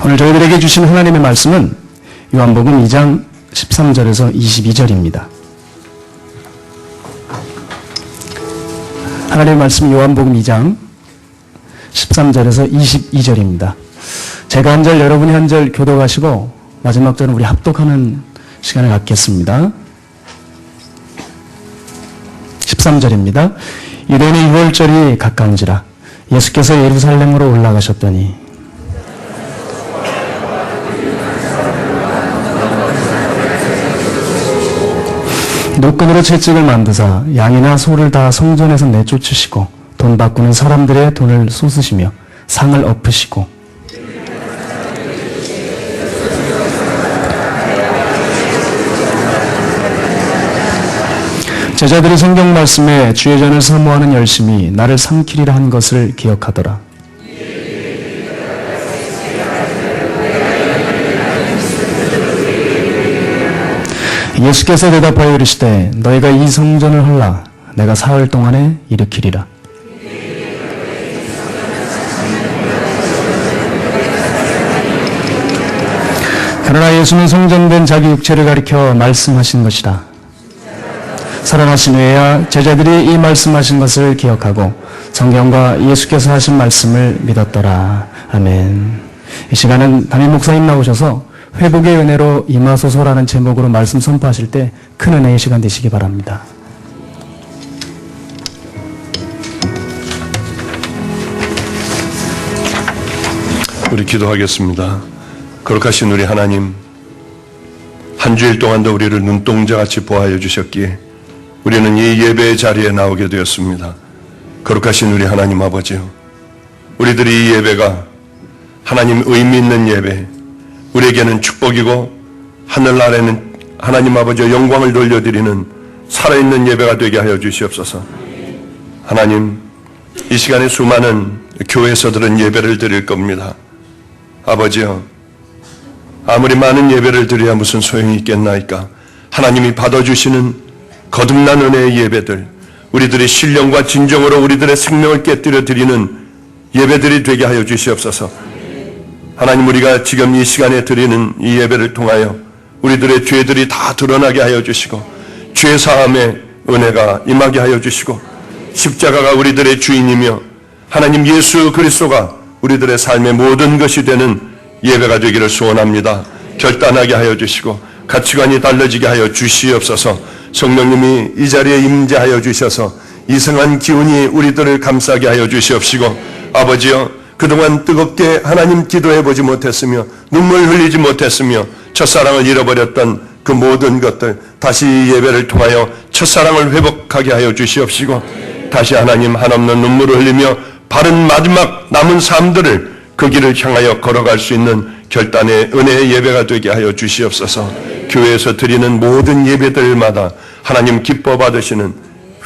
오늘 저희들에게 주신 하나님의 말씀은 요한복음 2장 13절에서 22절입니다. 하나님의 말씀 요한복음 2장 13절에서 22절입니다. 제가 한 절, 여러분이 한 절 교독하시고 마지막 절은 우리 합독하는 시간을 갖겠습니다. 13절입니다. 유대인의 유월절이 가까운지라 예수께서 예루살렘으로 올라가셨더니 노끈으로 채찍을 만드사 양이나 소를 다 성전에서 내쫓으시고 돈 바꾸는 사람들의 돈을 쏟으시며 상을 엎으시고 제자들이 성경 말씀에 주의 전을 사모하는 열심이 나를 삼키리라 한 것을 기억하더라. 예수께서 대답하여 이르시되 너희가 이 성전을 헐라 내가 사흘 동안에 일으키리라. 그러나 예수는 성전된 자기 육체를 가리켜 말씀하신 것이라. 살아나신 후에야 제자들이 이 말씀하신 것을 기억하고 성경과 예수께서 하신 말씀을 믿었더라. 아멘. 이 시간은 담임 목사님 나오셔서 회복의 은혜로 임하소서라는 제목으로 말씀 선포하실 때 큰 은혜의 시간 되시기 바랍니다. 우리 기도하겠습니다. 거룩하신 우리 하나님, 한 주일 동안도 우리를 눈동자같이 보호하여 주셨기에 우리는 이 예배의 자리에 나오게 되었습니다. 거룩하신 우리 하나님 아버지요, 우리들이 이 예배가 하나님 의미 있는 예배, 우리에게는 축복이고 하늘 아래는 하나님 아버지의 영광을 돌려드리는 살아있는 예배가 되게 하여 주시옵소서. 하나님, 이 시간에 수많은 교회에서 들은 예배를 드릴 겁니다. 아버지요, 아무리 많은 예배를 드려야 무슨 소용이 있겠나이까. 하나님이 받아주시는 거듭난 은혜의 예배들, 우리들의 신령과 진정으로 우리들의 생명을 깨뜨려 드리는 예배들이 되게 하여 주시옵소서. 하나님, 우리가 지금 이 시간에 드리는 이 예배를 통하여 우리들의 죄들이 다 드러나게 하여 주시고 죄 사함의 은혜가 임하게 하여 주시고 십자가가 우리들의 주인이며 하나님 예수 그리스도가 우리들의 삶의 모든 것이 되는 예배가 되기를 소원합니다. 결단하게 하여 주시고 가치관이 달라지게 하여 주시옵소서. 성령님이 이 자리에 임재하여 주셔서 이상한 기운이 우리들을 감싸게 하여 주시옵시고, 아버지여, 그동안 뜨겁게 하나님 기도해보지 못했으며 눈물 흘리지 못했으며 첫사랑을 잃어버렸던 그 모든 것들 다시 이 예배를 통하여 첫사랑을 회복하게 하여 주시옵시고, 다시 하나님 한없는 눈물을 흘리며 바른 마지막 남은 삶들을 그 길을 향하여 걸어갈 수 있는 결단의 은혜의 예배가 되게 하여 주시옵소서. 교회에서 드리는 모든 예배들마다 하나님 기뻐 받으시는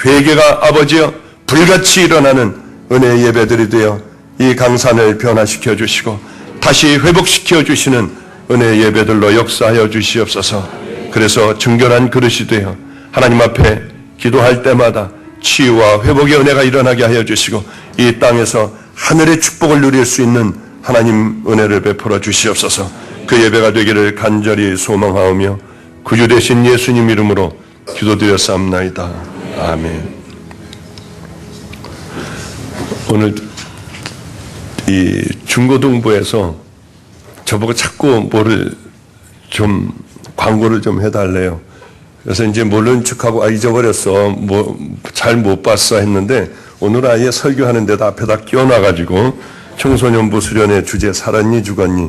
회개가 아버지여 불같이 일어나는 은혜의 예배들이 되어 이 강산을 변화시켜 주시고 다시 회복시켜 주시는 은혜의 예배들로 역사하여 주시옵소서. 그래서 정결한 그릇이 되어 하나님 앞에 기도할 때마다 치유와 회복의 은혜가 일어나게 하여 주시고 이 땅에서 하늘의 축복을 누릴 수 있는 하나님 은혜를 베풀어 주시옵소서. 그 예배가 되기를 간절히 소망하오며 구주 되신 예수님 이름으로 기도드렸사옵나이다. 아멘. 오늘 이 중고등부에서 저보고 자꾸 뭐를 좀 광고를 좀 해달래요. 그래서 이제 모르는 척하고 잊어버렸어, 뭐 잘 못 봤어 했는데 오늘 아예 설교하는 데다 앞에다 끼워놔가지고 청소년부 수련회 주제 살았니 죽었니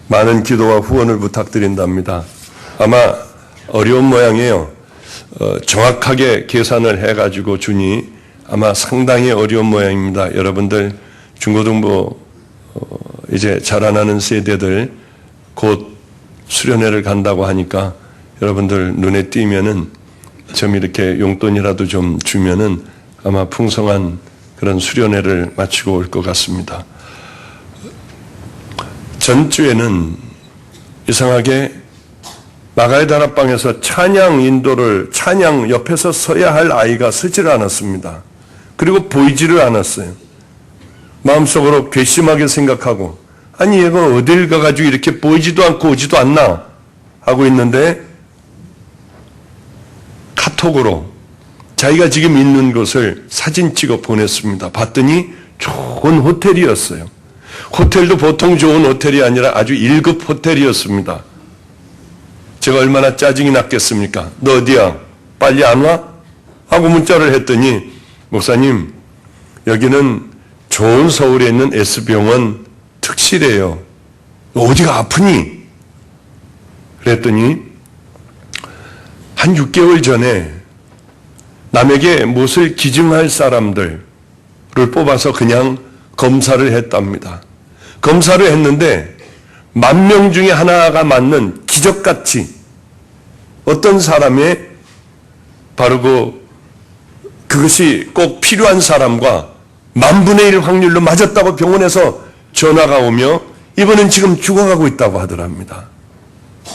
많은 기도와 후원을 부탁드린답니다. 아마 어려운 모양이에요. 정확하게 계산을 해가지고 주니 아마 상당히 어려운 모양입니다. 여러분들 중고등부 이제 자라나는 세대들 곧 수련회를 간다고 하니까 여러분들 눈에 띄면은 좀 이렇게 용돈이라도 좀 주면은 아마 풍성한 그런 수련회를 마치고 올 것 같습니다. 전주에는 이상하게 마가의 다락방에서 찬양 인도를 찬양 옆에서 서야 할 아이가 서질 않았습니다. 그리고 보이지를 않았어요. 마음속으로 괘씸하게 생각하고 아니 얘가 어딜 가가지고 이렇게 보이지도 않고 오지도 않나 하고 있는데 카톡으로 자기가 지금 있는 곳을 사진 찍어 보냈습니다. 봤더니 좋은 호텔이었어요. 호텔도 보통 좋은 호텔이 아니라 아주 1급 호텔이었습니다. 제가 얼마나 짜증이 났겠습니까? 너 어디야? 빨리 안 와? 하고 문자를 했더니 목사님 여기는 좋은 서울에 있는 S병원 특실이에요. 너 어디가 아프니? 그랬더니 한 6개월 전에 남에게 무엇을 기증할 사람들을 뽑아서 그냥 검사를 했답니다. 검사를 했는데 10,000명 중에 하나가 맞는 기적같이 어떤 사람의 바로 그것이 꼭 필요한 사람과 10,000분의 1 확률로 맞았다고 병원에서 전화가 오며 이번엔 지금 죽어가고 있다고 하더랍니다.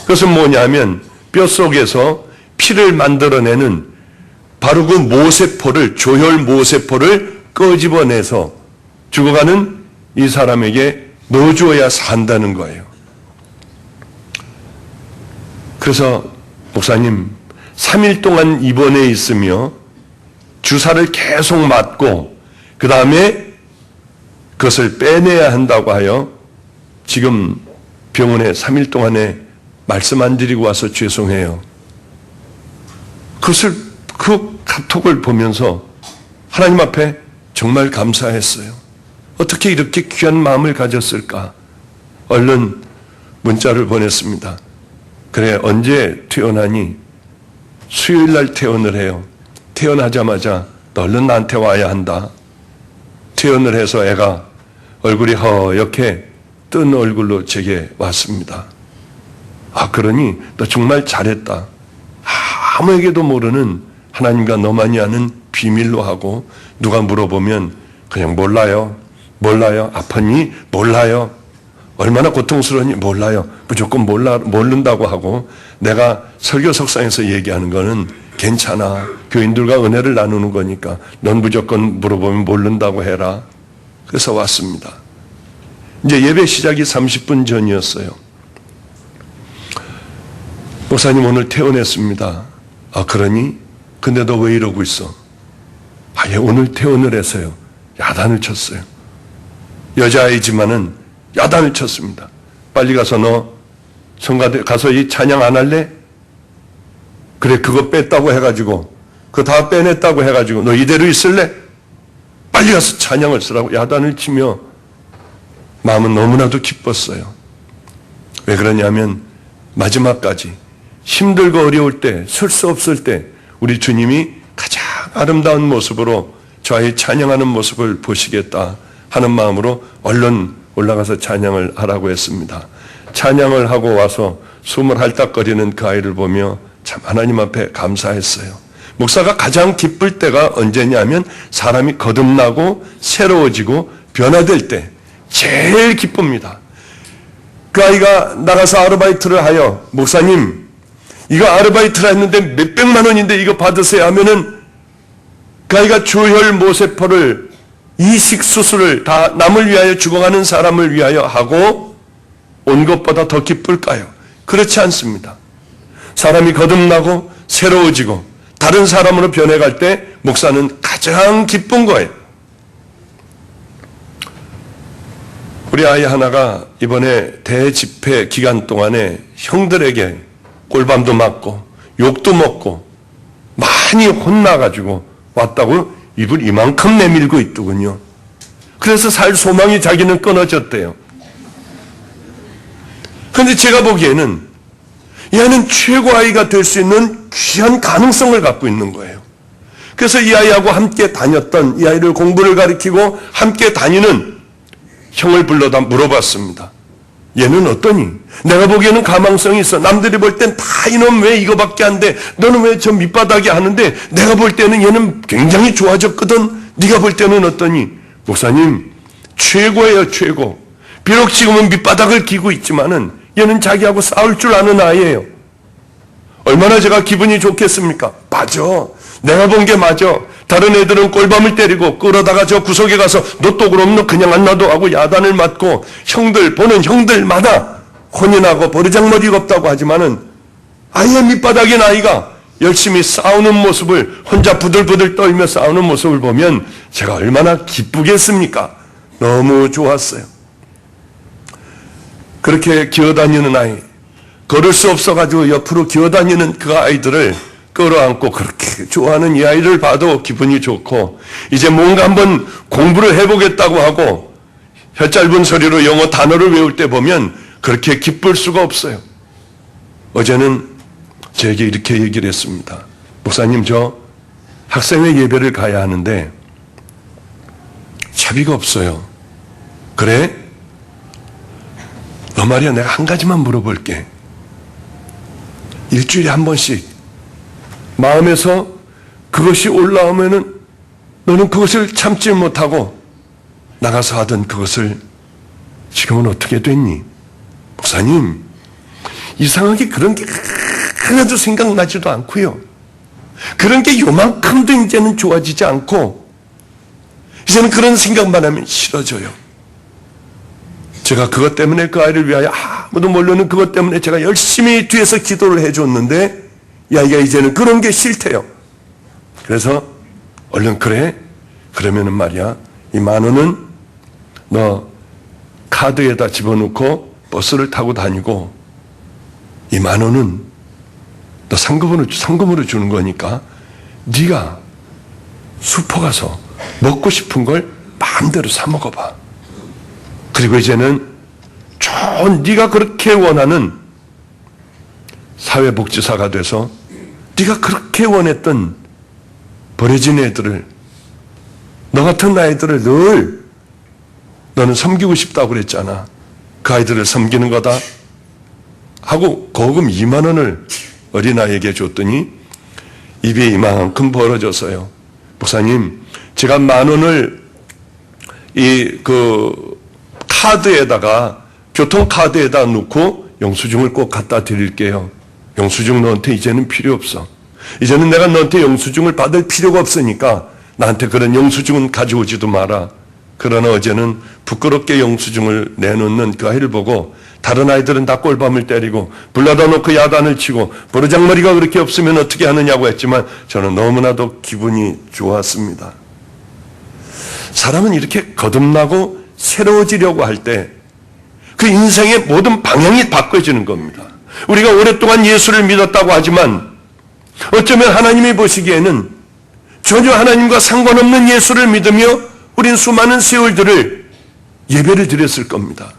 그것은 뭐냐면 뼛속에서 피를 만들어내는 바로 그 모세포를 조혈 모세포를 끄집어내서 죽어가는 이 사람에게 넣어주어야 산다는 거예요. 그래서 목사님 3일 동안 입원해 있으며 주사를 계속 맞고 그 다음에 그것을 빼내야 한다고 하여 지금 병원에 3일 동안에 말씀 안 드리고 와서 죄송해요. 그 카톡을 보면서 하나님 앞에 정말 감사했어요. 어떻게 이렇게 귀한 마음을 가졌을까? 얼른 문자를 보냈습니다. 그래, 언제 퇴원하니? 수요일 날 퇴원을 해요. 퇴원하자마자 너 얼른 나한테 와야 한다. 퇴원을 해서 애가 얼굴이 허옇게 뜬 얼굴로 제게 왔습니다. 아, 그러니 너 정말 잘했다. 아무에게도 모르는 하나님과 너만이 아는 비밀로 하고 누가 물어보면 그냥 몰라요. 아팠니? 몰라요. 얼마나 고통스러우니? 몰라요. 무조건 모른다고 하고 내가 설교 석상에서 얘기하는 거는 괜찮아. 교인들과 은혜를 나누는 거니까 넌 무조건 물어보면 모른다고 해라. 그래서 왔습니다. 이제 예배 시작이 30분 전이었어요. 목사님 오늘 퇴원했습니다. 아, 그러니? 근데 너 왜 이러고 있어? 아, 예, 오늘 퇴원을 해서요. 야단을 쳤어요. 여자아이지만은 야단을 쳤습니다. 빨리 가서 너 성가대 가서 이 찬양 안 할래? 그래, 그거 뺐다고 해가지고 그거 다 빼냈다고 해가지고 너 이대로 있을래? 빨리 가서 찬양을 쓰라고 야단을 치며 마음은 너무나도 기뻤어요. 왜 그러냐면 마지막까지 힘들고 어려울 때, 설 수 없을 때 우리 주님이 가장 아름다운 모습으로 저의 찬양하는 모습을 보시겠다 하는 마음으로 얼른 올라가서 찬양을 하라고 했습니다. 찬양을 하고 와서 숨을 헐떡거리는 그 아이를 보며 참 하나님 앞에 감사했어요. 목사가 가장 기쁠 때가 언제냐면 사람이 거듭나고 새로워지고 변화될 때 제일 기쁩니다. 그 아이가 나가서 아르바이트를 하여 목사님 이거 아르바이트를 했는데 몇백만 원인데 이거 받으세요 하면은 그 아이가 조혈 모세포를 이식 수술을 다 남을 위하여 죽어가는 사람을 위하여 하고 온 것보다 더 기쁠까요? 그렇지 않습니다. 사람이 거듭나고 새로워지고 다른 사람으로 변해갈 때 목사는 가장 기쁜 거예요. 우리 아이 하나가 이번에 대집회 기간 동안에 형들에게 꼴밤도 맞고 욕도 먹고 많이 혼나가지고 왔다고 입을 이만큼 내밀고 있더군요. 그래서 살 소망이 자기는 끊어졌대요. 그런데 제가 보기에는 얘는 최고 아이가 될 수 있는 귀한 가능성을 갖고 있는 거예요. 그래서 이 아이하고 함께 다녔던, 이 아이를 공부를 가르치고 함께 다니는 형을 불러다 물어봤습니다. 얘는 어떠니? 내가 보기에는 가망성이 있어. 남들이 볼 땐 다 이놈 왜 이거밖에 안 돼? 너는 왜 저 밑바닥에 하는데 내가 볼 때는 얘는 굉장히 좋아졌거든. 네가 볼 때는 어떠니? 목사님, 최고예요, 최고. 비록 지금은 밑바닥을 기고 있지만은 얘는 자기하고 싸울 줄 아는 아이예요. 얼마나 제가 기분이 좋겠습니까? 맞아. 내가 본 게 맞아. 다른 애들은 꼴밤을 때리고 끌어다가 저 구석에 가서 너 또 그럼 너 그냥 안 놔둬 하고 야단을 맞고 형들 보는 형들마다 혼인하고 버르장머리가 없다고 하지만은 아예 밑바닥인 아이가 열심히 싸우는 모습을 혼자 부들부들 떨며 싸우는 모습을 보면 제가 얼마나 기쁘겠습니까? 너무 좋았어요. 그렇게 기어다니는 아이, 걸을 수 없어가지고 옆으로 기어다니는 그 아이들을 끌어안고 그렇게 좋아하는 이 아이를 봐도 기분이 좋고, 이제 뭔가 한번 공부를 해보겠다고 하고 혀 짧은 소리로 영어 단어를 외울 때 보면 그렇게 기쁠 수가 없어요. 어제는 저에게 이렇게 얘기를 했습니다. 목사님, 저 학생회 예배를 가야 하는데 차비가 없어요. 그래? 너 말이야, 내가 한 가지만 물어볼게. 일주일에 한 번씩 마음에서 그것이 올라오면은 너는 그것을 참지 못하고 나가서 하던 그것을 지금은 어떻게 됐니? 목사님, 이상하게 그런 게 하나도 생각나지도 않고요. 그런 게 요만큼도 이제는 좋아지지 않고 이제는 그런 생각만 하면 싫어져요. 제가 그것 때문에 그 아이를 위하여 아무도 모르는 그것 때문에 제가 열심히 뒤에서 기도를 해줬는데 이 아이가 이제는 그런 게 싫대요. 그래서 얼른 그래? 그러면은 말이야, 이 10,000원은 너 카드에다 집어넣고 버스를 타고 다니고 이 10,000원은 너 상금으로 주는 거니까 네가 슈퍼 가서 먹고 싶은 걸 마음대로 사 먹어봐. 그리고 이제는 좋은 네가 그렇게 원하는 사회복지사가 돼서 네가 그렇게 원했던 버려진 애들을, 너 같은 아이들을 늘 너는 섬기고 싶다고 그랬잖아. 그 아이들을 섬기는 거다 하고 거금 20,000원을 어린아이에게 줬더니 입에 이만큼 벌어져서요. 목사님, 제가 10,000원을 카드에다가, 교통카드에다 넣고 영수증을 꼭 갖다 드릴게요. 영수증 너한테 이제는 필요 없어. 이제는 내가 너한테 영수증을 받을 필요가 없으니까 나한테 그런 영수증은 가져오지도 마라. 그러나 어제는 부끄럽게 영수증을 내놓는 그 아이를 보고 다른 아이들은 다 꼴밤을 때리고 불러다 놓고 야단을 치고 버르장머리가 그렇게 없으면 어떻게 하느냐고 했지만 저는 너무나도 기분이 좋았습니다. 사람은 이렇게 거듭나고 새로워지려고 할 때 그 인생의 모든 방향이 바꿔지는 겁니다. 우리가 오랫동안 예수를 믿었다고 하지만 어쩌면 하나님이 보시기에는 전혀 하나님과 상관없는 예수를 믿으며 우린 수많은 세월들을 예배를 드렸을 겁니다.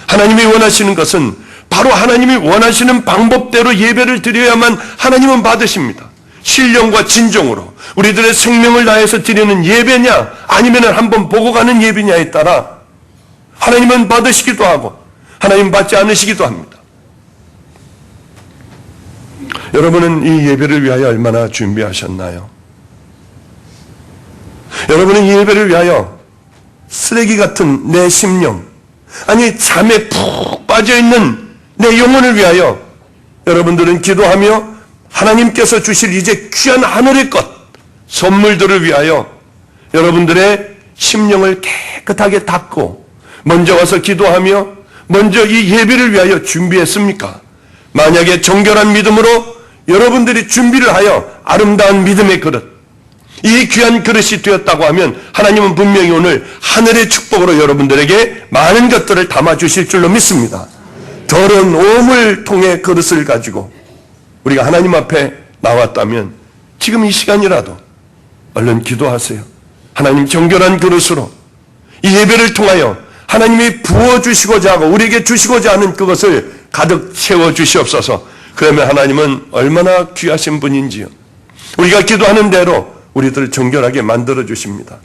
하나님이 원하시는 것은 바로 하나님이 원하시는 방법대로 예배를 드려야만 하나님은 받으십니다. 신령과 진정으로 우리들의 생명을 다해서 드리는 예배냐 아니면 한번 보고 가는 예배냐에 따라 하나님은 받으시기도 하고 하나님 받지 않으시기도 합니다. 여러분은 이 예배를 위하여 얼마나 준비하셨나요? 여러분은 이 예배를 위하여 쓰레기 같은 내 심령, 아니 잠에 푹 빠져있는 내 영혼을 위하여 여러분들은 기도하며 하나님께서 주실 이제 귀한 하늘의 것, 선물들을 위하여 여러분들의 심령을 깨끗하게 닦고 먼저 와서 기도하며 먼저 이 예배를 위하여 준비했습니까? 만약에 정결한 믿음으로 여러분들이 준비를 하여 아름다운 믿음의 그릇, 이 귀한 그릇이 되었다고 하면 하나님은 분명히 오늘 하늘의 축복으로 여러분들에게 많은 것들을 담아주실 줄로 믿습니다. 더러운 오물통의 그릇을 가지고 우리가 하나님 앞에 나왔다면 지금 이 시간이라도 얼른 기도하세요. 하나님, 정결한 그릇으로 이 예배를 통하여 하나님이 부어주시고자 하고 우리에게 주시고자 하는 그것을 가득 채워주시옵소서. 그러면 하나님은 얼마나 귀하신 분인지요. 우리가 기도하는 대로 우리들을 정결하게 만들어 주십니다.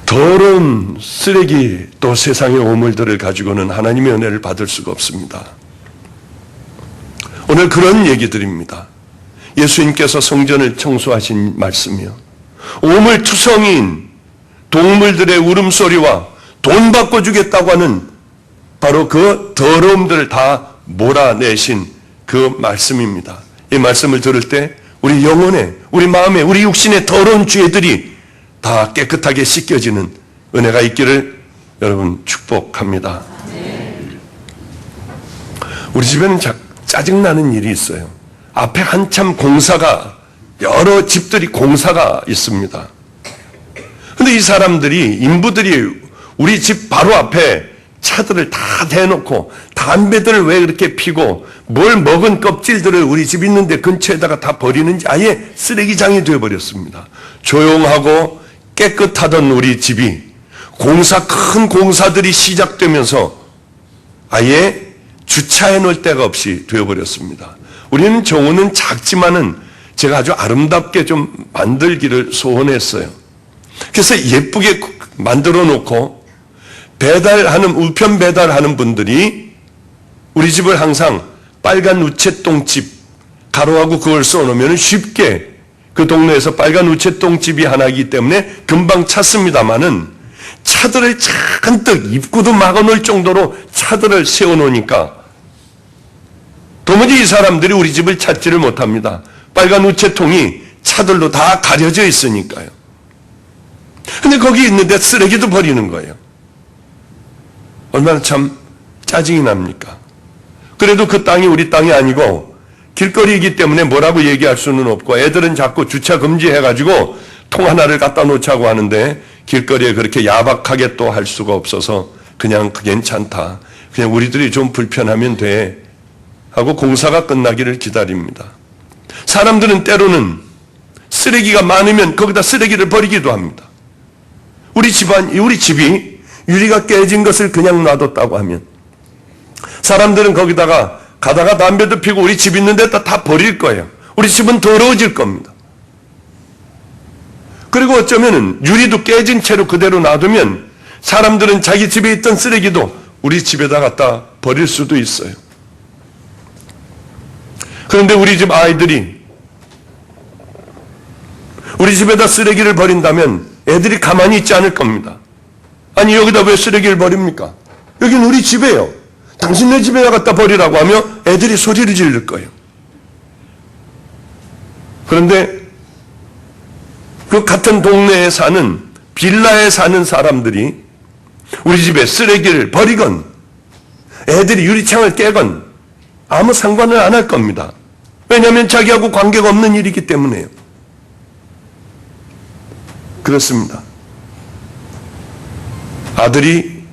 더러운 쓰레기 또 세상의 오물들을 가지고는 하나님의 은혜를 받을 수가 없습니다. 오늘 그런 얘기들입니다. 예수님께서 성전을 청소하신 말씀이요, 오물투성이인 동물들의 울음소리와 돈 바꿔주겠다고 하는 바로 그 더러움들을 다 몰아내신 그 말씀입니다. 이 말씀을 들을 때 우리 영혼에, 우리 마음에, 우리 육신의 더러운 죄들이 다 깨끗하게 씻겨지는 은혜가 있기를 여러분 축복합니다. 우리 집에는 짜증나는 일이 있어요. 앞에 한참 여러 집들이 공사가 있습니다. 근데 이 사람들이, 인부들이 우리 집 바로 앞에 차들을 다 대놓고 담배들을 왜 그렇게 피고 뭘 먹은 껍질들을 우리 집 있는데 근처에다가 다 버리는지 아예 쓰레기장이 되어버렸습니다. 조용하고 깨끗하던 우리 집이 큰 공사들이 시작되면서 아예 주차해 놓을 데가 없이 되어버렸습니다. 우리는 정원은 작지만은 제가 아주 아름답게 좀 만들기를 소원했어요. 그래서 예쁘게 만들어 놓고 우편 배달하는 분들이 우리 집을 항상 빨간 우체통집 가로하고 그걸 써놓으면 쉽게 그 동네에서 빨간 우체통집이 하나 있기 때문에 금방 찾습니다마는 차들을 잔뜩 입구도 막아놓을 정도로 차들을 세워놓으니까 도무지 이 사람들이 우리 집을 찾지를 못합니다. 빨간 우체통이 차들로 다 가려져 있으니까요. 근데 거기 있는데 쓰레기도 버리는 거예요. 얼마나 참 짜증이 납니까? 그래도 그 땅이 우리 땅이 아니고 길거리이기 때문에 뭐라고 얘기할 수는 없고 애들은 자꾸 주차 금지해가지고 통 하나를 갖다 놓자고 하는데 길거리에 그렇게 야박하게 또 할 수가 없어서 그냥 괜찮다. 그냥 우리들이 좀 불편하면 돼. 하고 공사가 끝나기를 기다립니다. 사람들은 때로는 쓰레기가 많으면 거기다 쓰레기를 버리기도 합니다. 우리 집이 유리가 깨진 것을 그냥 놔뒀다고 하면 사람들은 거기다가 가다가 담배도 피고 우리 집 있는 데다 다 버릴 거예요. 우리 집은 더러워질 겁니다. 그리고 어쩌면은 유리도 깨진 채로 그대로 놔두면 사람들은 자기 집에 있던 쓰레기도 우리 집에다 갖다 버릴 수도 있어요. 그런데 우리 집 아이들이 우리 집에다 쓰레기를 버린다면 애들이 가만히 있지 않을 겁니다. 아니 여기다 왜 쓰레기를 버립니까? 여긴 우리 집이에요. 당신네 집에다 갖다 버리라고 하며 애들이 소리를 지를 거예요. 그런데 그 같은 동네에 사는 빌라에 사는 사람들이 우리 집에 쓰레기를 버리건 애들이 유리창을 깨건 아무 상관을 안 할 겁니다. 왜냐하면 자기하고 관계가 없는 일이기 때문에요. 그렇습니다. 아들이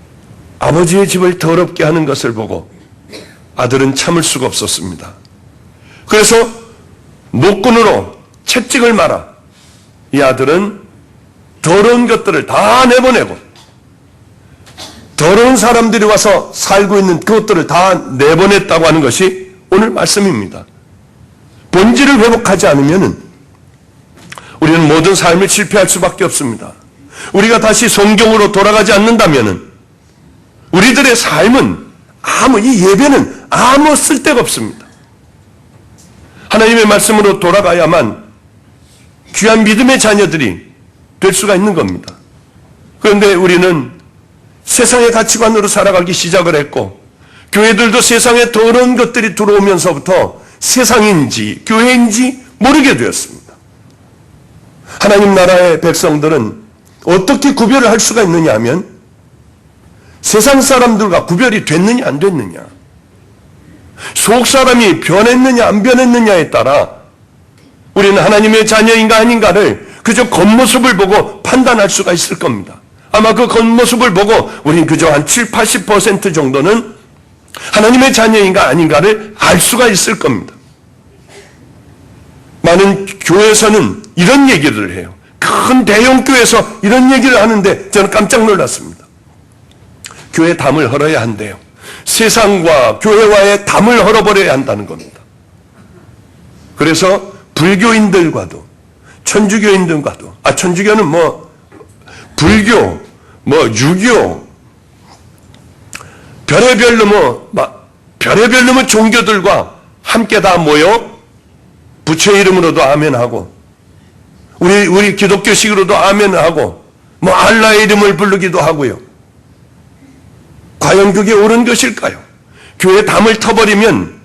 아버지의 집을 더럽게 하는 것을 보고 아들은 참을 수가 없었습니다. 그래서 노끈으로 채찍을 말아 이 아들은 더러운 것들을 다 내보내고 더러운 사람들이 와서 살고 있는 그것들을 다 내보냈다고 하는 것이 오늘 말씀입니다. 본질을 회복하지 않으면 우리는 모든 삶을 실패할 수밖에 없습니다. 우리가 다시 성경으로 돌아가지 않는다면 우리들의 삶은 이 예배는 아무 쓸데가 없습니다. 하나님의 말씀으로 돌아가야만 귀한 믿음의 자녀들이 될 수가 있는 겁니다. 그런데 우리는 세상의 가치관으로 살아가기 시작을 했고 교회들도 세상에 더러운 것들이 들어오면서부터 세상인지 교회인지 모르게 되었습니다. 하나님 나라의 백성들은 어떻게 구별을 할 수가 있느냐 하면 세상 사람들과 구별이 됐느냐 안 됐느냐, 속 사람이 변했느냐 안 변했느냐에 따라 우리는 하나님의 자녀인가 아닌가를 그저 겉모습을 보고 판단할 수가 있을 겁니다. 아마 그 겉모습을 보고 우리는 그저 한 7, 80% 정도는 하나님의 자녀인가 아닌가를 알 수가 있을 겁니다. 많은 교회에서는 이런 얘기를 해요. 큰 대형 교회에서 이런 얘기를 하는데 저는 깜짝 놀랐습니다. 교회 담을 헐어야 한대요. 세상과 교회와의 담을 헐어버려야 한다는 겁니다. 그래서 불교인들과도 천주교인들과도 천주교는 불교, 유교, 별의별 놈의 종교들과 함께 다 모여 부처의 이름으로도 아멘하고 우리 기독교식으로도 아멘하고 알라의 이름을 부르기도 하고요. 과연 그게 옳은 것일까요? 교회 담을 터버리면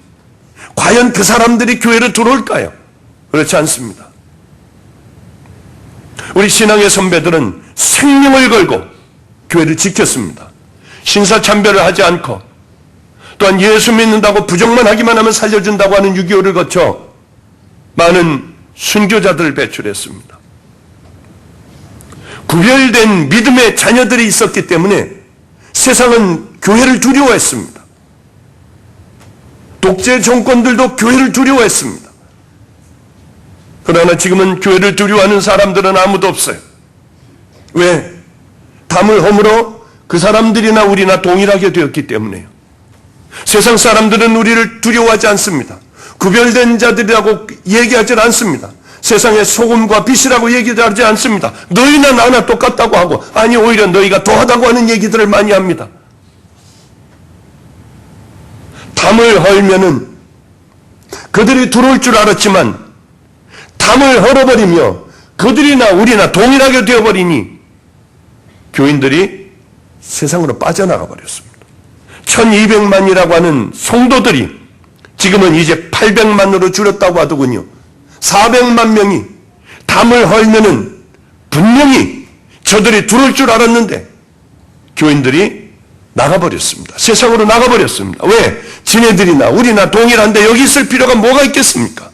과연 그 사람들이 교회로 들어올까요? 그렇지 않습니다. 우리 신앙의 선배들은 생명을 걸고 교회를 지켰습니다. 신사참배를 하지 않고, 또한 예수 믿는다고 부정만 하기만 하면 살려준다고 하는 6.25를 거쳐 많은 순교자들을 배출했습니다. 구별된 믿음의 자녀들이 있었기 때문에 세상은 교회를 두려워했습니다. 독재 정권들도 교회를 두려워했습니다. 그러나 지금은 교회를 두려워하는 사람들은 아무도 없어요. 왜? 담을 허물어 그 사람들이나 우리나 동일하게 되었기 때문에요. 세상 사람들은 우리를 두려워하지 않습니다. 구별된 자들이라고 얘기하지 않습니다. 세상의 소금과 빛이라고 얘기하지 않습니다. 너희나 나나 똑같다고 하고, 아니 오히려 너희가 더하다고 하는 얘기들을 많이 합니다. 담을 헐면은 그들이 들어올 줄 알았지만 담을 헐어버리며 그들이나 우리나 동일하게 되어버리니 교인들이 세상으로 빠져나가 버렸습니다. 1200만이라고 하는 성도들이 지금은 이제 800만으로 줄었다고 하더군요. 400만 명이 담을 헐면은 분명히 저들이 들어올 줄 알았는데 교인들이 나가버렸습니다. 세상으로 나가버렸습니다. 왜? 지네들이나 우리나 동일한데 여기 있을 필요가 뭐가 있겠습니까?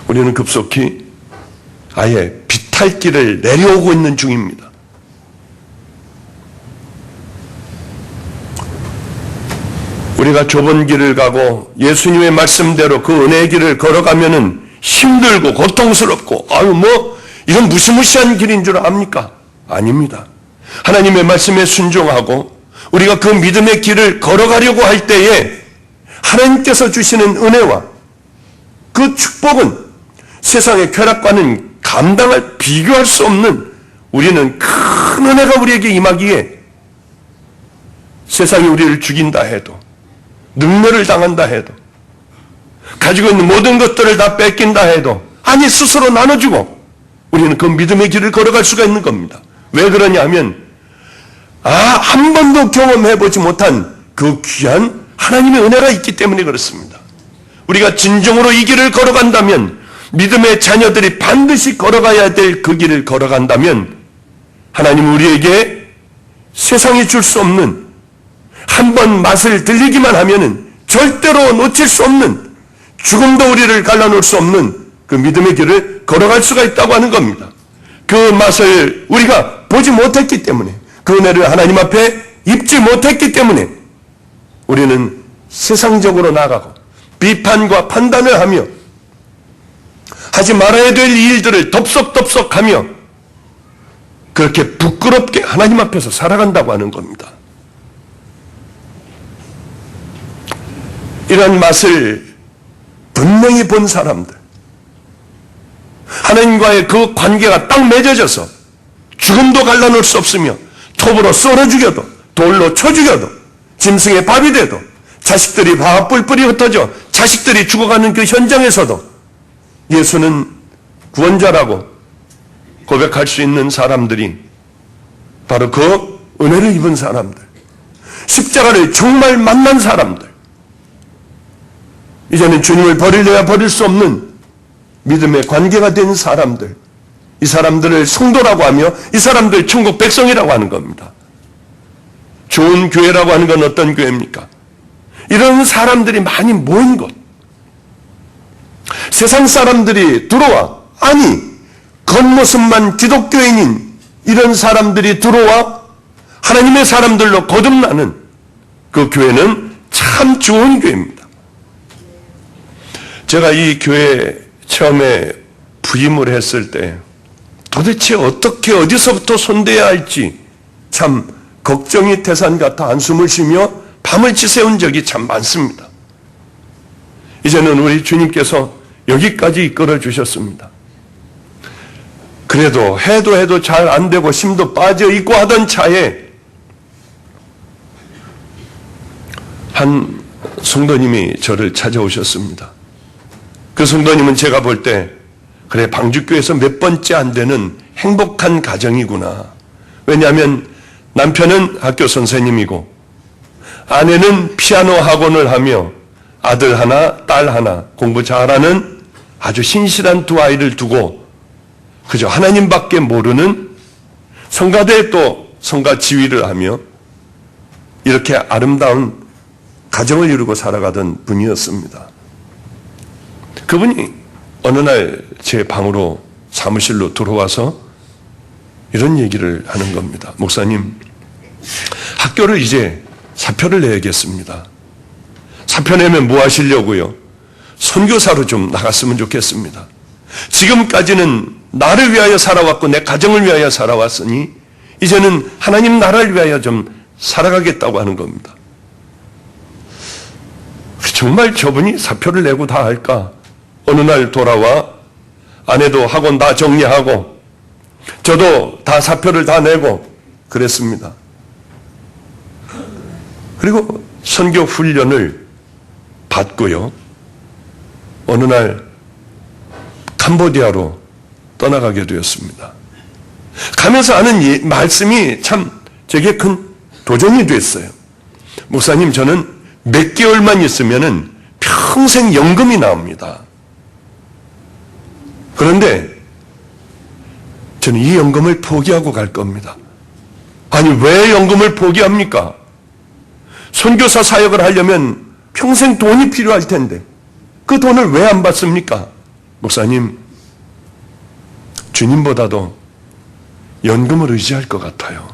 우리는 급속히 아예 비탈길을 내려오고 있는 중입니다. 우리가 좁은 길을 가고 예수님의 말씀대로 그 은혜의 길을 걸어가면은 힘들고 고통스럽고 이런 무시무시한 길인 줄 압니까? 아닙니다. 하나님의 말씀에 순종하고 우리가 그 믿음의 길을 걸어가려고 할 때에 하나님께서 주시는 은혜와 그 축복은 세상의 쾌락과는 비교할 수 없는 우리는 큰 은혜가 우리에게 임하기에 세상이 우리를 죽인다 해도 능멸을 당한다 해도 가지고 있는 모든 것들을 다 뺏긴다 해도 아니 스스로 나눠주고 우리는 그 믿음의 길을 걸어갈 수가 있는 겁니다. 왜 그러냐 하면 한 번도 경험해보지 못한 그 귀한 하나님의 은혜가 있기 때문에 그렇습니다. 우리가 진정으로 이 길을 걸어간다면 믿음의 자녀들이 반드시 걸어가야 될 그 길을 걸어간다면 하나님은 우리에게 세상이 줄 수 없는 한 번 맛을 들리기만 하면은 절대로 놓칠 수 없는 죽음도 우리를 갈라놓을 수 없는 그 믿음의 길을 걸어갈 수가 있다고 하는 겁니다. 그 맛을 우리가 보지 못했기 때문에 그 은혜를 하나님 앞에 입지 못했기 때문에 우리는 세상적으로 나가고 비판과 판단을 하며 하지 말아야 될 일들을 덥석덥석하며 그렇게 부끄럽게 하나님 앞에서 살아간다고 하는 겁니다. 이런 맛을 분명히 본 사람들, 하나님과의 그 관계가 딱 맺어져서 죽음도 갈라놓을 수 없으며 톱으로 썰어 죽여도 돌로 쳐 죽여도 짐승의 밥이 돼도 자식들이 밥 뿔뿔이 흩어져 자식들이 죽어가는 그 현장에서도 예수는 구원자라고 고백할 수 있는 사람들이 바로 그 은혜를 입은 사람들, 십자가를 정말 만난 사람들, 이제는 주님을 버리려야 버릴 수 없는 믿음의 관계가 된 사람들, 이 사람들을 성도라고 하며 이 사람들 천국 백성이라고 하는 겁니다. 좋은 교회라고 하는 건 어떤 교회입니까? 이런 사람들이 많이 모인 곳. 세상 사람들이 들어와, 겉모습만 기독교인인 이런 사람들이 들어와 하나님의 사람들로 거듭나는 그 교회는 참 좋은 교회입니다. 제가 이 교회 처음에 부임을 했을 때 도대체 어떻게 어디서부터 손대야 할지 참 걱정이 태산 같아 한숨을 쉬며 밤을 지새운 적이 참 많습니다. 이제는 우리 주님께서 여기까지 이끌어 주셨습니다. 그래도 해도 잘 안 되고 힘도 빠져 있고 하던 차에 한 성도님이 저를 찾아오셨습니다. 그 성도님은 제가 볼 때 그래 방주교에서 몇 번째 안 되는 행복한 가정이구나. 왜냐하면 남편은 학교 선생님이고 아내는 피아노 학원을 하며 아들 하나, 딸 하나, 공부 잘하는 아주 신실한 두 아이를 두고 그저 하나님밖에 모르는 성가대에 또 성가 지휘를 하며 이렇게 아름다운 가정을 이루고 살아가던 분이었습니다. 그분이 어느 날 제 방으로 사무실로 들어와서 이런 얘기를 하는 겁니다. 목사님, 학교를 이제 사표를 내야겠습니다. 사표 내면 뭐 하시려고요? 선교사로 좀 나갔으면 좋겠습니다. 지금까지는 나를 위하여 살아왔고 내 가정을 위하여 살아왔으니 이제는 하나님 나라를 위하여 좀 살아가겠다고 하는 겁니다. 정말 저분이 사표를 내고 다 할까? 어느 날 돌아와 아내도 학원 다 정리하고 저도 다 사표를 다 내고 그랬습니다. 그리고 선교 훈련을 받고요. 어느 날 캄보디아로 떠나가게 되었습니다. 가면서 하는 말씀이 참 제게 큰 도전이 됐어요. 목사님, 저는 몇 개월만 있으면은 평생 연금이 나옵니다. 그런데 저는 이 연금을 포기하고 갈 겁니다. 아니, 왜 연금을 포기합니까? 선교사 사역을 하려면 평생 돈이 필요할 텐데 그 돈을 왜 안 받습니까? 목사님, 주님보다도 연금을 의지할 것 같아요.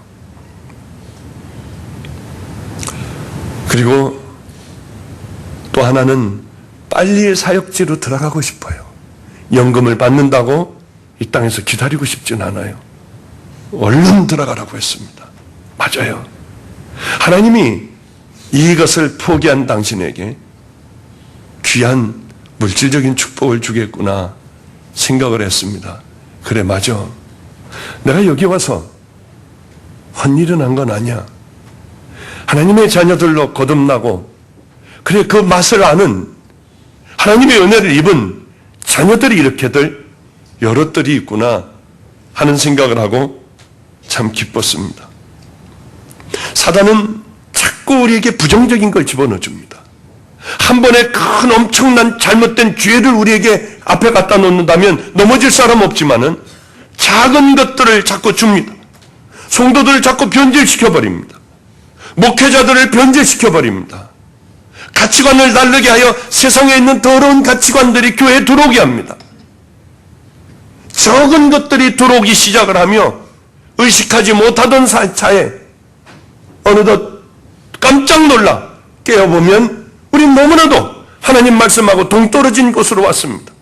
그리고 또 하나는 빨리 사역지로 들어가고 싶어요. 연금을 받는다고 이 땅에서 기다리고 싶진 않아요. 얼른 들어가라고 했습니다. 맞아요. 하나님이 이것을 포기한 당신에게 귀한 물질적인 축복을 주겠구나 생각을 했습니다. 그래, 맞아. 내가 여기 와서 헛일은 한 건 아니야. 하나님의 자녀들로 거듭나고 그래, 그 맛을 아는 하나님의 은혜를 입은 자녀들이 이렇게들 여럿들이 있구나 하는 생각을 하고 참 기뻤습니다. 사단은 자꾸 우리에게 부정적인 걸 집어넣어줍니다. 한 번에 큰 엄청난 잘못된 죄를 우리에게 앞에 갖다 놓는다면 넘어질 사람 없지만은 작은 것들을 자꾸 줍니다. 성도들을 자꾸 변질시켜버립니다. 목회자들을 변질시켜버립니다. 가치관을 다르게 하여 세상에 있는 더러운 가치관들이 교회에 들어오게 합니다. 적은 것들이 들어오기 시작을 하며 의식하지 못하던 차에 어느덧 깜짝 놀라 깨어보면 우린 너무나도 하나님 말씀하고 동떨어진 곳으로 왔습니다.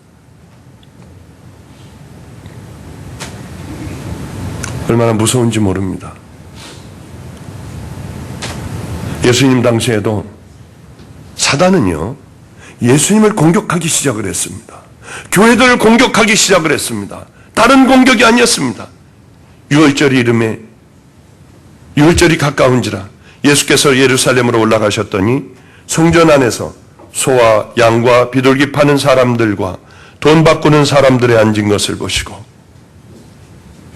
얼마나 무서운지 모릅니다. 예수님 당시에도 사단은요, 예수님을 공격하기 시작을 했습니다. 교회들을 공격하기 시작을 했습니다. 다른 공격이 아니었습니다. 유월절 이름에 유월절이 가까운지라 예수께서 예루살렘으로 올라가셨더니 성전 안에서 소와 양과 비둘기 파는 사람들과 돈 바꾸는 사람들이 앉은 것을 보시고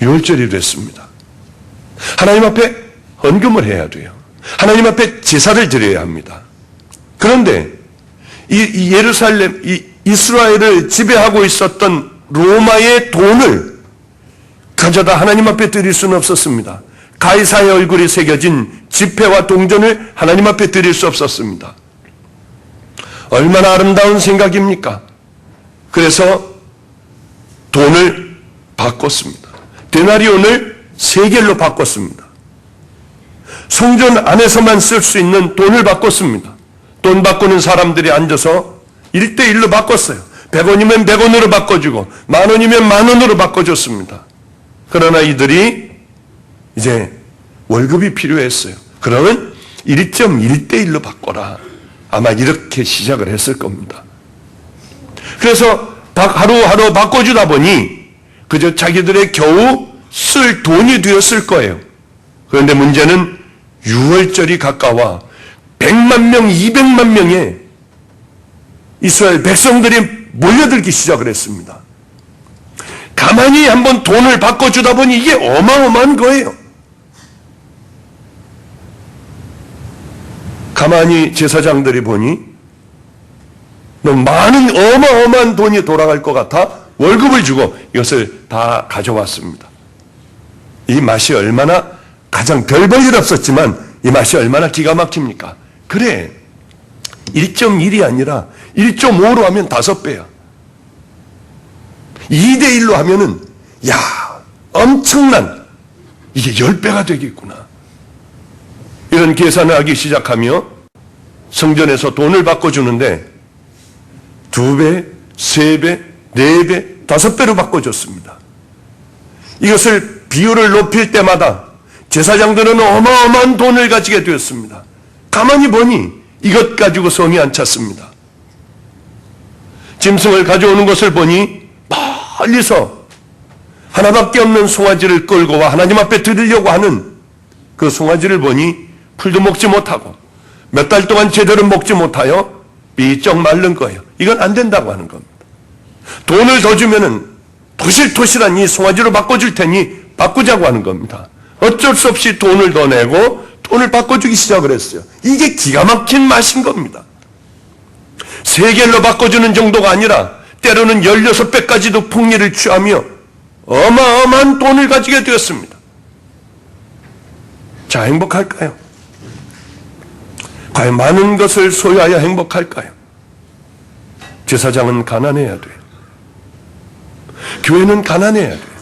유월절이 됐습니다. 하나님 앞에 헌금을 해야 돼요. 하나님 앞에 제사를 드려야 합니다. 그런데 이 예루살렘, 이스라엘을 지배하고 있었던 로마의 돈을 가져다 하나님 앞에 드릴 수는 없었습니다. 가이사의 얼굴이 새겨진 지폐와 동전을 하나님 앞에 드릴 수 없었습니다. 얼마나 아름다운 생각입니까? 그래서 돈을 바꿨습니다. 데나리온을 세겔로 바꿨습니다. 성전 안에서만 쓸 수 있는 돈을 바꿨습니다. 돈 바꾸는 사람들이 앉아서 1대1로 바꿨어요. 100원이면 100원으로 바꿔주고 10,000원이면 10,000원으로 바꿔줬습니다. 그러나 이들이 이제 월급이 필요했어요. 그러면 1.1대1로 바꿔라. 아마 이렇게 시작을 했을 겁니다. 그래서 하루하루 바꿔주다 보니 그저 자기들의 겨우 쓸 돈이 되었을 거예요. 그런데 문제는 6월절이 가까워 100만 명, 200만 명의 이스라엘 백성들이 몰려들기 시작을 했습니다. 가만히 한번 돈을 바꿔주다 보니 이게 어마어마한 거예요. 가만히 제사장들이 보니 너무 많은 어마어마한 돈이 돌아갈 것 같아 월급을 주고 이것을 다 가져왔습니다. 이 맛이 얼마나 가장 별 볼 일 없었지만 이 맛이 얼마나 기가 막힙니까? 그래, 1.1이 아니라 1.5로 하면 5배야. 2대1로 하면은 야, 엄청난, 이게 10배가 되겠구나. 이런 계산을 하기 시작하며 성전에서 돈을 바꿔주는데 2배, 3배, 4배, 5배로 바꿔줬습니다. 이것을 비율을 높일 때마다 제사장들은 어마어마한 돈을 가지게 되었습니다. 가만히 보니 이것 가지고 성이 안 찼습니다. 짐승을 가져오는 것을 보니 멀리서 하나밖에 없는 송아지를 끌고 와 하나님 앞에 드리려고 하는 그 송아지를 보니 풀도 먹지 못하고 몇 달 동안 제대로 먹지 못하여 삐쩍 마른 거예요. 이건 안 된다고 하는 겁니다. 돈을 더 주면은 토실토실한 이 송아지로 바꿔줄 테니 바꾸자고 하는 겁니다. 어쩔 수 없이 돈을 더 내고 돈을 바꿔주기 시작을 했어요. 이게 기가 막힌 맛인 겁니다. 세겔로 바꿔주는 정도가 아니라 때로는 16배까지도 풍리를 취하며 어마어마한 돈을 가지게 되었습니다. 자, 행복할까요? 과연 많은 것을 소유하여 행복할까요? 제사장은 가난해야 돼요. 교회는 가난해야 돼요.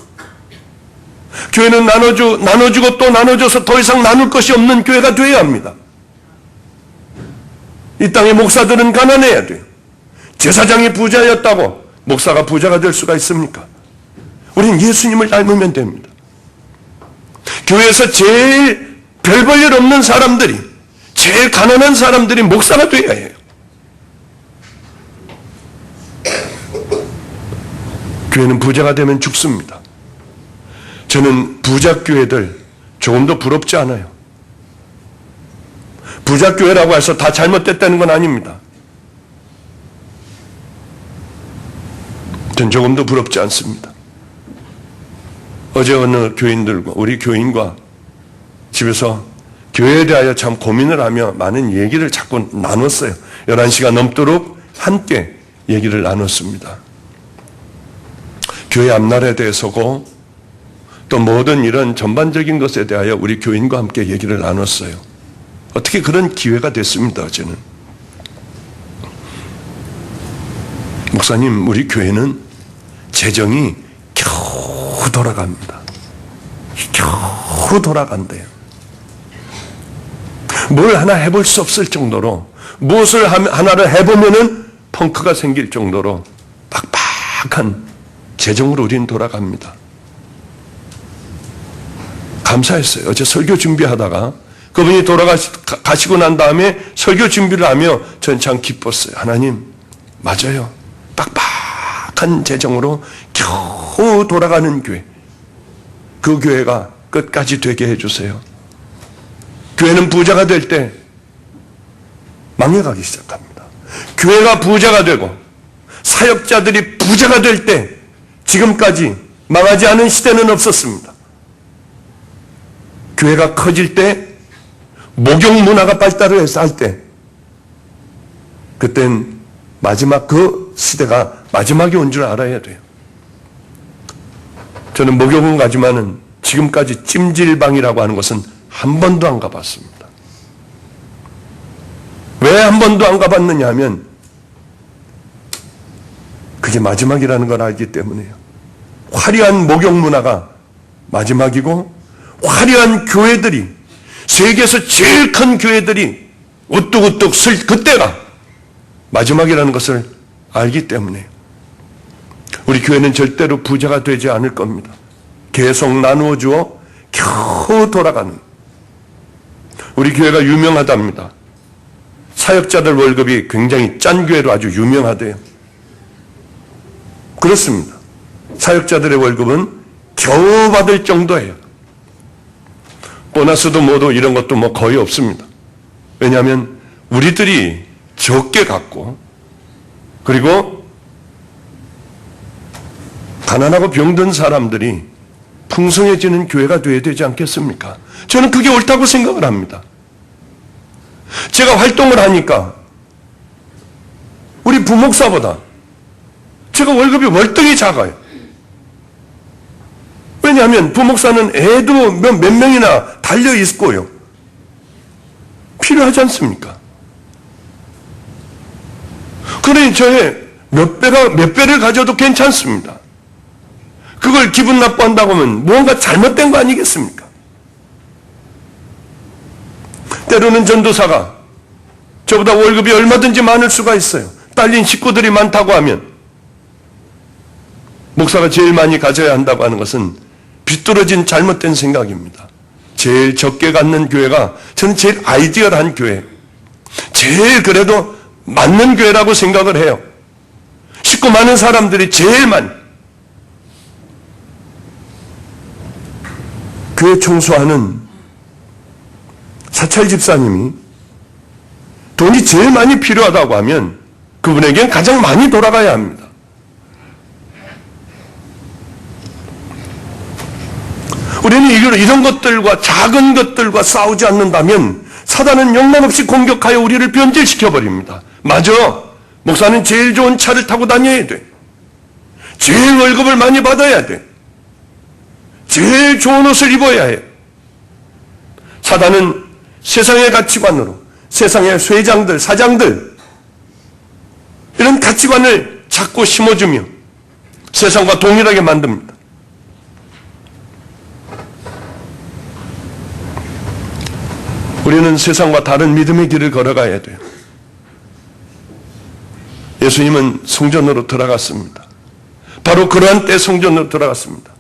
교회는 나눠주고 또 나눠줘서 더 이상 나눌 것이 없는 교회가 되어야 합니다. 이 땅의 목사들은 가난해야 돼요. 제사장이 부자였다고 목사가 부자가 될 수가 있습니까? 우린 예수님을 닮으면 됩니다. 교회에서 제일 별 볼 일 없는 사람들이, 제일 가난한 사람들이 목사가 되어야 해요. 교회는 부자가 되면 죽습니다. 저는 부자교회들 조금도 부럽지 않아요. 부자교회라고 해서 다 잘못됐다는 건 아닙니다. 전 조금도 부럽지 않습니다. 어제 어느 교인들과 우리 교인과 집에서 교회에 대하여 참 고민을 하며 많은 얘기를 자꾸 나눴어요. 11시가 넘도록 함께 얘기를 나눴습니다. 교회 앞날에 대해서고 또 모든 이런 전반적인 것에 대하여 우리 교인과 함께 얘기를 나눴어요. 어떻게 그런 기회가 됐습니다, 어제는. 목사님, 우리 교회는 재정이 겨우 돌아갑니다. 겨우 돌아간대요. 뭘 하나 해볼 수 없을 정도로, 무엇을 하나를 해보면은 펑크가 생길 정도로 빡빡한 재정으로 우리는 돌아갑니다. 감사했어요. 어제 설교 준비하다가 그분이 돌아가시고 난 다음에 설교 준비를 하며 전 참 기뻤어요. 하나님, 맞아요. 빡빡한 재정으로 겨우 돌아가는 교회, 그 교회가 끝까지 되게 해주세요. 교회는 부자가 될 때 망해가기 시작합니다. 교회가 부자가 되고 사역자들이 부자가 될 때 지금까지 망하지 않은 시대는 없었습니다. 교회가 커질 때, 목욕 문화가 발달을 해서 할 때, 그땐 마지막 그 시대가 마지막이 온 줄 알아야 돼요. 저는 목욕은 가지만은 지금까지 찜질방이라고 하는 것은 한 번도 안 가봤습니다. 왜 한 번도 안 가봤느냐 하면 그게 마지막이라는 걸 알기 때문에요. 화려한 목욕 문화가 마지막이고 화려한 교회들이, 세계에서 제일 큰 교회들이 우뚝우뚝 설 그때가 마지막이라는 것을 알기 때문에 우리 교회는 절대로 부자가 되지 않을 겁니다. 계속 나누어 주어 겨우 돌아가는, 우리 교회가 유명하답니다. 사역자들 월급이 굉장히 짠 교회로 아주 유명하대요. 그렇습니다. 사역자들의 월급은 겨우 받을 정도예요. 보너스도 뭐도 이런 것도 뭐 거의 없습니다. 왜냐하면 우리들이 적게 갖고, 그리고 가난하고 병든 사람들이 풍성해지는 교회가 되어야 되지 않겠습니까? 저는 그게 옳다고 생각을 합니다. 제가 활동을 하니까 우리 부목사보다 제가 월급이 월등히 작아요. 왜냐하면 부목사는 애도 몇 명이나 달려 있고요. 필요하지 않습니까? 그러니 저의 몇 배를 가져도 괜찮습니다. 그걸 기분 나빠한다고 하면 무언가 잘못된 거 아니겠습니까? 때로는 전도사가 저보다 월급이 얼마든지 많을 수가 있어요. 딸린 식구들이 많다고 하면 목사가 제일 많이 가져야 한다고 하는 것은 비뚤어진 잘못된 생각입니다. 제일 적게 갖는 교회가 저는 제일 아이디얼한 교회, 제일 그래도 맞는 교회라고 생각을 해요. 식구 많은 사람들이 제일 교회 청소하는 사찰 집사님이 돈이 제일 많이 필요하다고 하면 그분에겐 가장 많이 돌아가야 합니다. 우리는 이런 것들과 작은 것들과 싸우지 않는다면 사단은 영락없이 공격하여 우리를 변질시켜버립니다. 맞아. 목사는 제일 좋은 차를 타고 다녀야 돼. 제일 월급을 많이 받아야 돼. 제일 좋은 옷을 입어야 해. 사단은 세상의 가치관으로 세상의 쇠장들, 사장들 이런 가치관을 자꾸 심어주며 세상과 동일하게 만듭니다. 우리는 세상과 다른 믿음의 길을 걸어가야 돼요. 예수님은 성전으로 들어갔습니다. 바로 그러한 때 성전으로 들어갔습니다.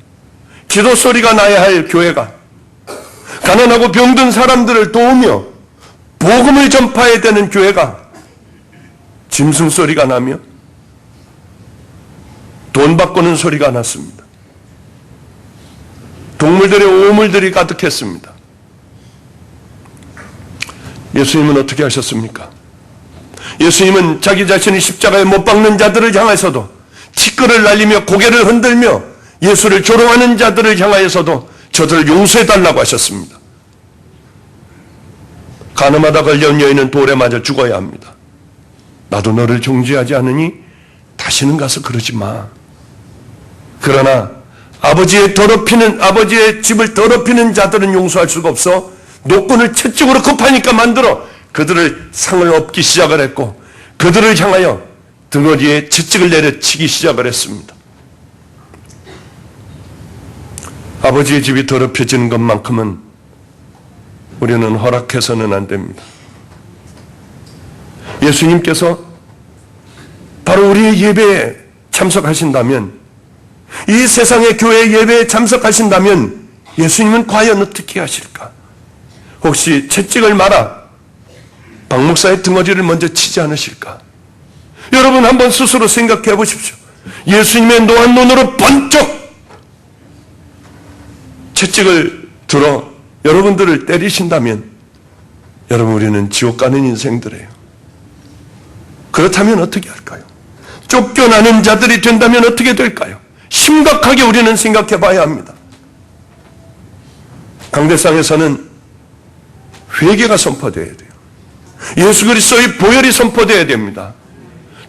기도 소리가 나야 할 교회가 가난하고 병든 사람들을 도우며 복음을 전파해야 되는 교회가 짐승 소리가 나며 돈 바꾸는 소리가 났습니다. 동물들의 오물들이 가득했습니다. 예수님은 어떻게 하셨습니까? 예수님은 자기 자신이 십자가에 못 박는 자들을 향해서도 티끌을 날리며 고개를 흔들며 예수를 조롱하는 자들을 향하여서도 저들을 용서해달라고 하셨습니다. 가늠하다 걸려온 여인은 돌에 맞아 죽어야 합니다. 나도 너를 정죄하지 않으니 다시는 가서 그러지 마. 그러나 아버지의 집을 더럽히는 자들은 용서할 수가 없어 노끈을 채찍으로 급하니까 만들어 그들을 상을 업기 시작을 했고 그들을 향하여 등어리에 채찍을 내려치기 시작을 했습니다. 아버지의 집이 더럽혀지는 것만큼은 우리는 허락해서는 안 됩니다. 예수님께서 바로 우리의 예배에 참석하신다면, 이 세상의 교회 예배에 참석하신다면 예수님은 과연 어떻게 하실까? 혹시 채찍을 말아 박 목사의 등어리를 먼저 치지 않으실까? 여러분 한번 스스로 생각해 보십시오. 예수님의 노한 눈으로 번쩍 채찍을 들어 여러분들을 때리신다면 여러분 우리는 지옥 가는 인생들이에요. 그렇다면 어떻게 할까요? 쫓겨나는 자들이 된다면 어떻게 될까요? 심각하게 우리는 생각해 봐야 합니다. 강대상에서는 회개가 선포되어야 돼요. 예수 그리스도의 보혈이 선포되어야 됩니다.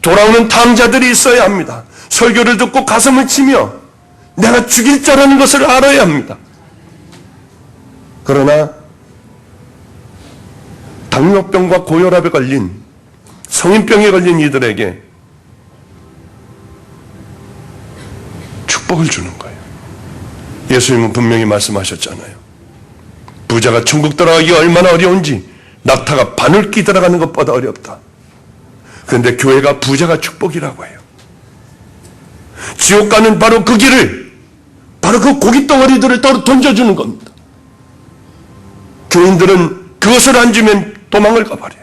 돌아오는 탕자들이 있어야 합니다. 설교를 듣고 가슴을 치며 내가 죽일 자라는 것을 알아야 합니다. 그러나 당뇨병과 고혈압에 걸린, 성인병에 걸린 이들에게 축복을 주는 거예요. 예수님은 분명히 말씀하셨잖아요. 부자가 천국 들어가기가 얼마나 어려운지 낙타가 바늘기 들어가는 것보다 어렵다. 그런데 교회가 부자가 축복이라고 해요. 지옥 가는 바로 그 길을, 바로 그 고깃덩어리들을 던져주는 겁니다. 교인들은 그것을 안 주면 도망을 가버려요.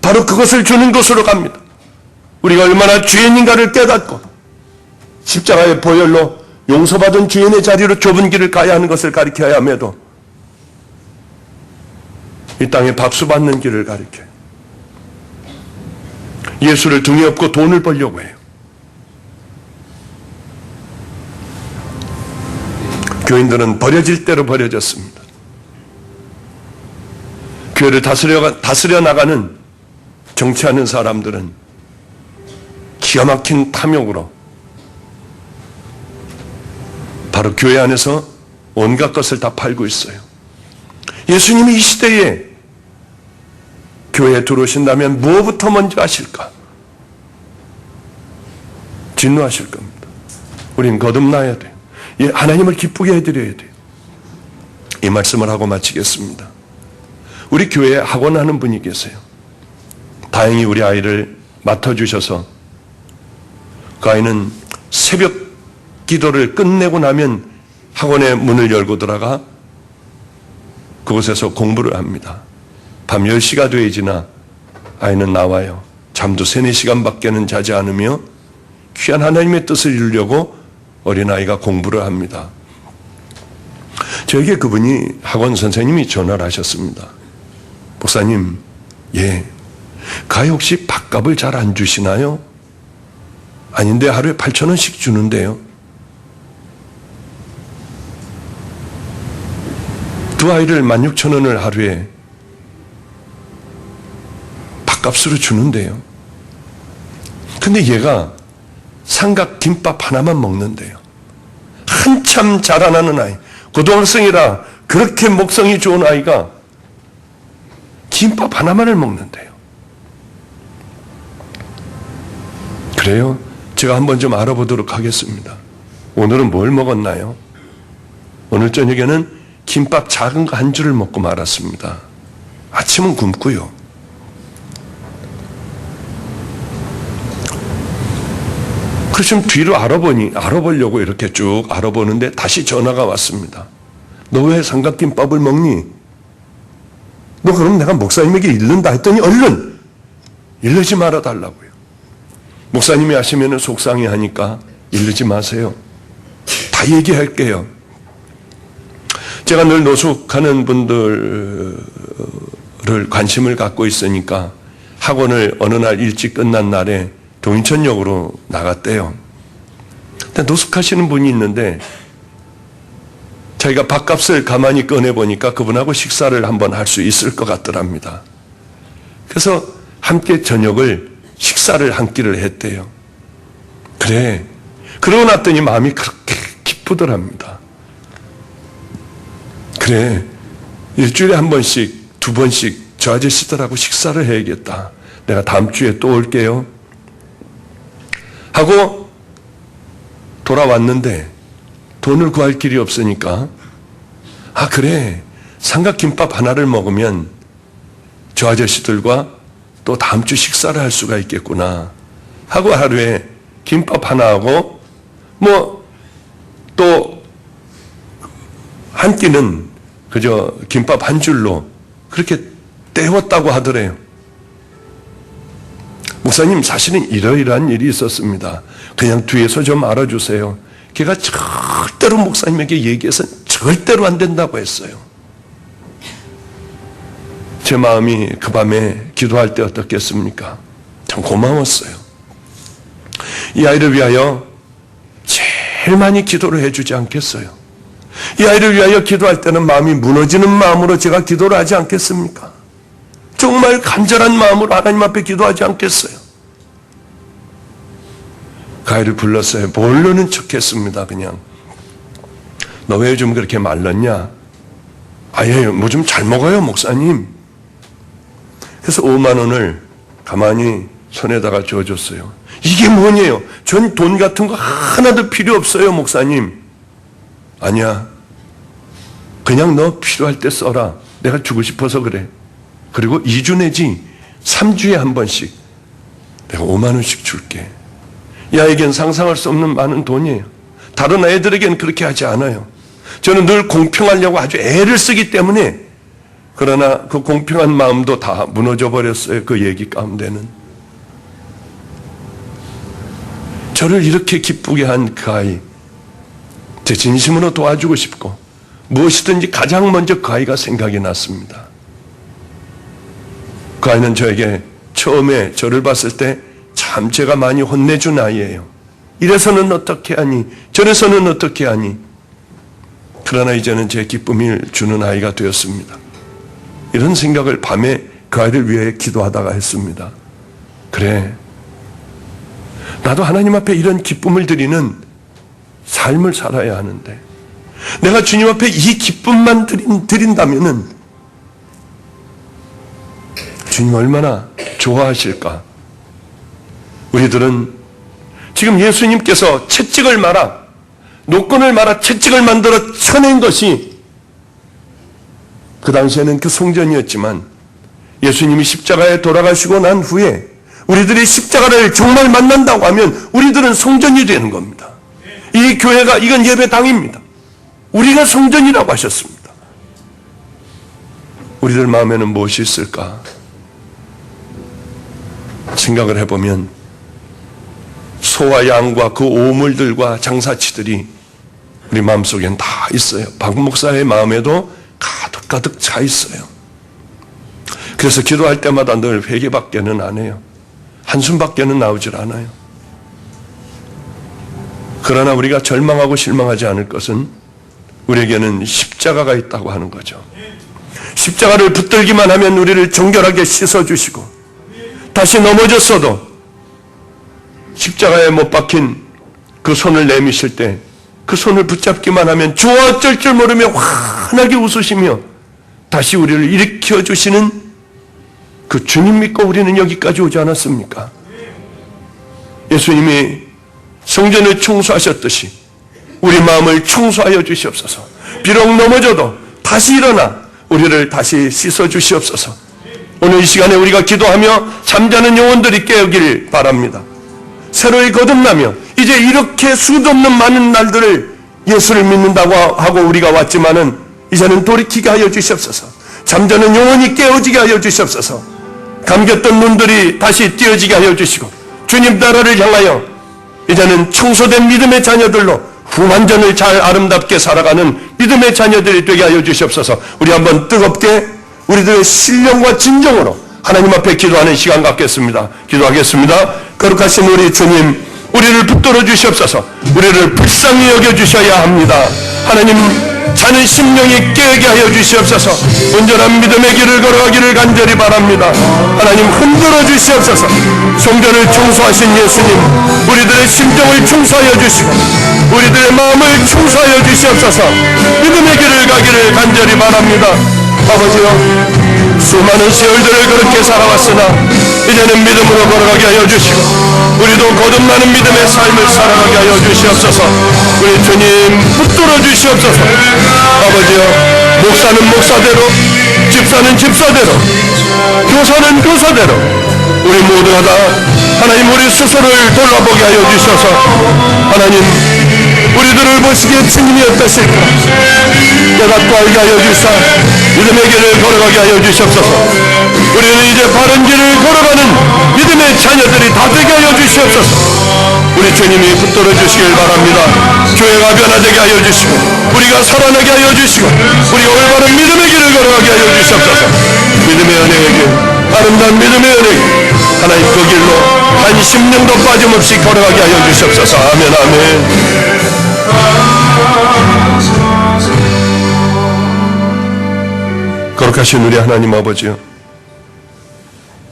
바로 그것을 주는 곳으로 갑니다. 우리가 얼마나 죄인인가를 깨닫고 십자가의 보혈로 용서받은 죄인의 자리로 좁은 길을 가야 하는 것을 가리켜야 함에도 이 땅에 박수 받는 길을 가리켜요. 예수를 등에 업고 돈을 벌려고 해요. 교인들은 버려질 대로 버려졌습니다. 교회를 다스려 나가는 정치하는 사람들은 기가 막힌 탐욕으로 바로 교회 안에서 온갖 것을 다 팔고 있어요. 예수님이 이 시대에 교회에 들어오신다면 무엇부터 먼저 하실까? 진노하실 겁니다. 우린 거듭나야 돼요. 하나님을 기쁘게 해드려야 돼요. 이 말씀을 하고 마치겠습니다. 우리 교회에 학원하는 분이 계세요. 다행히 우리 아이를 맡아주셔서 그 아이는 새벽 기도를 끝내고 나면 학원의 문을 열고 들어가 그곳에서 공부를 합니다. 밤 10시가 되어지나 아이는 나와요. 잠도 3, 4시간밖에는 자지 않으며 귀한 하나님의 뜻을 이루려고 어린아이가 공부를 합니다. 저에게 그분이 학원 선생님이 전화를 하셨습니다. 목사님, 가히 혹시 밥값을 잘 안 주시나요? 아닌데 하루에 8,000원씩 주는데요. 두 아이를 16,000원을 하루에 밥값으로 주는데요. 근데 얘가 삼각 김밥 하나만 먹는데요. 한참 자라나는 아이, 고등학생이라 그렇게 먹성이 좋은 아이가 김밥 하나만을 먹는데요. 그래요? 제가 한번 좀 알아보도록 하겠습니다. 오늘은 뭘 먹었나요? 오늘 저녁에는 김밥 작은 거 한 줄을 먹고 말았습니다. 아침은 굶고요. 그래서 좀 뒤로 알아보려고 이렇게 쭉 알아보는데 다시 전화가 왔습니다. 너 왜 삼각김밥을 먹니? 너 그럼 내가 목사님에게 일른다 했더니 얼른 일르지 말아 달라고요. 목사님이 하시면 속상해 하니까 일르지 마세요. 다 얘기할게요. 제가 늘 노숙하는 분들을 관심을 갖고 있으니까 학원을 어느 날 일찍 끝난 날에 동인천역으로 나갔대요. 근데 노숙하시는 분이 있는데 자기가 밥값을 가만히 꺼내보니까 그분하고 식사를 한번 할 수 있을 것 같더랍니다. 그래서 함께 저녁을 식사를 한 끼를 했대요. 그래. 그러고 났더니 마음이 그렇게 기쁘더랍니다. 그래. 일주일에 한 번씩, 2번씩 저 아저씨들하고 식사를 해야겠다. 내가 다음 주에 또 올게요. 하고 돌아왔는데 돈을 구할 길이 없으니까 그래. 삼각김밥 하나를 먹으면 저 아저씨들과 또 다음 주 식사를 할 수가 있겠구나 하고 하루에 김밥 하나하고 또 한 끼는 그저 김밥 한 줄로 그렇게 때웠다고 하더래요. 목사님, 사실은 이러이러한 일이 있었습니다. 그냥 뒤에서 좀 알아주세요. 걔가 절대로 목사님에게 얘기해서는 절대로 안 된다고 했어요. 제 마음이 그 밤에 기도할 때 어떻겠습니까? 참 고마웠어요. 이 아이를 위하여 제일 많이 기도를 해주지 않겠어요? 이 아이를 위하여 기도할 때는 마음이 무너지는 마음으로 제가 기도를 하지 않겠습니까? 정말 간절한 마음으로 하나님 앞에 기도하지 않겠어요? 그 아이를 불렀어요. 모르는 척 했습니다. 그냥. 너 왜 요즘 그렇게 말랐냐? 뭐 좀 잘 먹어요, 목사님. 그래서 5만 원을 가만히 손에다가 줘줬어요. 이게 뭐냐요? 전 돈 같은 거 하나도 필요 없어요, 목사님. 아니야. 그냥 너 필요할 때 써라. 내가 주고 싶어서 그래. 그리고 2주 내지 3주에 한 번씩 내가 5만 원씩 줄게. 이 아이에겐 상상할 수 없는 많은 돈이에요. 다른 아이들에게는 그렇게 하지 않아요. 저는 늘 공평하려고 아주 애를 쓰기 때문에, 그러나 그 공평한 마음도 다 무너져 버렸어요. 그 얘기 가운데는. 저를 이렇게 기쁘게 한 그 아이, 제 진심으로 도와주고 싶고 무엇이든지 가장 먼저 그 아이가 생각이 났습니다. 그 아이는 저에게 처음에 저를 봤을 때 참 제가 많이 혼내준 아이예요. 이래서는 어떻게 하니, 저래서는 어떻게 하니. 그러나 이제는 제 기쁨을 주는 아이가 되었습니다. 이런 생각을 밤에 그 아이를 위해 기도하다가 했습니다. 그래, 나도 하나님 앞에 이런 기쁨을 드리는 삶을 살아야 하는데, 내가 주님 앞에 이 기쁨만 드린다면은 주님 얼마나 좋아하실까? 우리들은 지금 예수님께서 채찍을 말아, 노건을 말아 채찍을 만들어 쳐낸 것이 그 당시에는 그 성전이었지만, 예수님이 십자가에 돌아가시고 난 후에 우리들이 십자가를 정말 만난다고 하면 우리들은 성전이 되는 겁니다. 이 교회가, 이건 예배당입니다. 우리가 성전이라고 하셨습니다. 우리들 마음에는 무엇이 있을까? 생각을 해보면 소와 양과 그 오물들과 장사치들이 우리 마음속엔 다 있어요. 박 목사의 마음에도 가득 차 있어요. 그래서 기도할 때마다 늘 회개밖에는 안 해요. 한숨밖에는 나오질 않아요. 그러나 우리가 절망하고 실망하지 않을 것은 우리에게는 십자가가 있다고 하는 거죠. 십자가를 붙들기만 하면 우리를 정결하게 씻어주시고, 다시 넘어졌어도 십자가에 못 박힌 그 손을 내미실 때 그 손을 붙잡기만 하면 주와 어쩔 줄 모르며 환하게 웃으시며 다시 우리를 일으켜 주시는 그 주님 믿고 우리는 여기까지 오지 않았습니까? 예수님이 성전을 청소하셨듯이 우리 마음을 청소하여 주시옵소서. 비록 넘어져도 다시 일어나 우리를 다시 씻어 주시옵소서. 오늘 이 시간에 우리가 기도하며 잠자는 영혼들이 깨우길 바랍니다. 새로이 거듭나며 이제 이렇게 수도 없는 많은 날들을 예수를 믿는다고 하고 우리가 왔지만은 이제는 돌이키게 하여 주시옵소서. 잠자는 영혼이 깨어지게 하여 주시옵소서. 감겼던 눈들이 다시 띄어지게 하여 주시고, 주님 나라를 향하여 이제는 청소된 믿음의 자녀들로 후반전을 잘 아름답게 살아가는 믿음의 자녀들이 되게 하여 주시옵소서. 우리 한번 뜨겁게 우리들의 신령과 진정으로 하나님 앞에 기도하는 시간 갖겠습니다. 기도하겠습니다. 거룩하신 우리 주님, 우리를 붙들어 주시옵소서. 우리를 불쌍히 여겨 주셔야 합니다. 하나님, 자는 심령이 깨게 하여 주시옵소서. 온전한 믿음의 길을 걸어가기를 간절히 바랍니다. 하나님, 흔들어 주시옵소서. 성전을 청소하신 예수님, 우리들의 심정을 청소하여 주시고 우리들의 마음을 청소하여 주시옵소서. 믿음의 길을 가기를 간절히 바랍니다. 아버지요, 수많은 세월들을 그렇게 살아왔으나 이제는 믿음으로 걸어가게 하여 주시고 우리도 거듭나는 믿음의 삶을 살아가게 하여 주시옵소서. 우리 주님 붙들어 주시옵소서. 아버지요, 목사는 목사대로, 집사는 집사대로, 교사는 교사대로 우리 모두가 다 하나님 우리 스스로를 돌아보게 하여 주셔서 하나님 우리들을 보시기에 주님이 어떠실까 깨닫고 알게 하여 주사 믿음의 길을 걸어가게 하여 주시옵소서. 우리는 이제 바른 길을 걸어가는 믿음의 자녀들이 다 되게 하여 주시옵소서. 우리 주님이 붙들어 주시길 바랍니다. 교회가 변화되게 하여 주시고 우리가 살아나게 하여 주시고 우리가 올바른 믿음의 길을 걸어가게 하여 주시옵소서. 믿음의 은혜의 길, 아름다운 믿음의 은혜 길, 하나님 그 길로 한 심령도 빠짐없이 걸어가게 하여 주시옵소서. 아멘, 아멘. 거룩하신 우리 하나님 아버지요,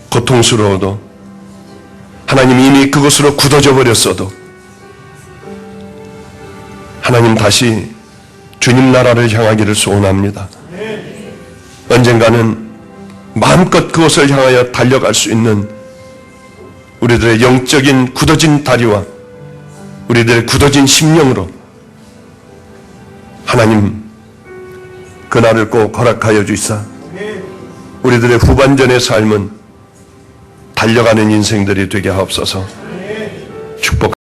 고통스러워도 하나님 이미 그것으로 굳어져 버렸어도 하나님 다시 주님 나라를 향하기를 소원합니다. 언젠가는 마음껏 그것을 향하여 달려갈 수 있는 우리들의 영적인 굳어진 다리와 우리들의 굳어진 심령으로 하나님 그날을 꼭 허락하여 주시사 우리들의 후반전의 삶은 달려가는 인생들이 되게 하옵소서. 축복.